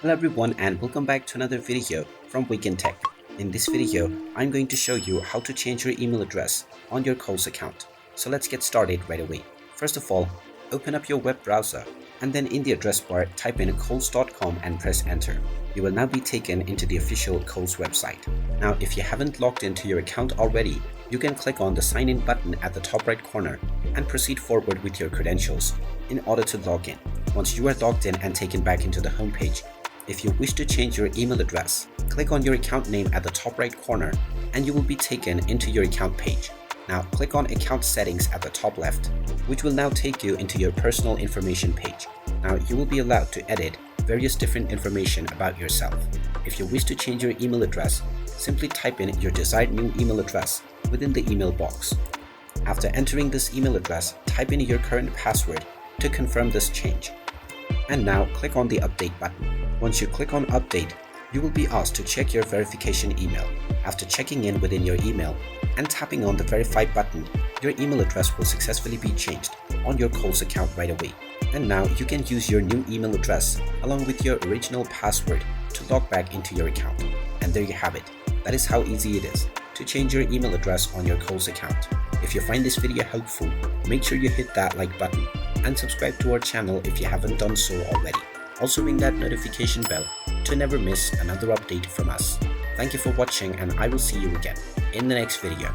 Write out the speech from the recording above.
Hello everyone and welcome back to another video from Wake&Tech. In this video, I'm going to show you how to change your email address on your Kohls account. So let's get started right away. First of all, open up your web browser and then in the address bar type in kohls.com and press enter. You will now be taken into the official Kohls website. Now if you haven't logged into your account already, you can click on the sign in button at the top right corner and proceed forward with your credentials in order to log in. Once you are logged in and taken back into the home page, if you wish to change your email address, click on your account name at the top right corner and you will be taken into your account page. Now click on account settings at the top left, which will now take you into your personal information page. Now you will be allowed to edit various different information about yourself. If you wish to change your email address, simply type in your desired new email address within the email box. After entering this email address, type in your current password to confirm this change. And now click on the update button. Once you click on update, you will be asked to check your verification email. After checking in within your email and tapping on the verify button, your email address will successfully be changed on your Kohls account right away. And now you can use your new email address along with your original password to log back into your account. And there you have it. That is how easy it is to change your email address on your Kohls account. If you find this video helpful, make sure you hit that like button and subscribe to our channel if you haven't done so already. Also ring that notification bell to never miss another update from us. Thank you for watching and I will see you again in the next video.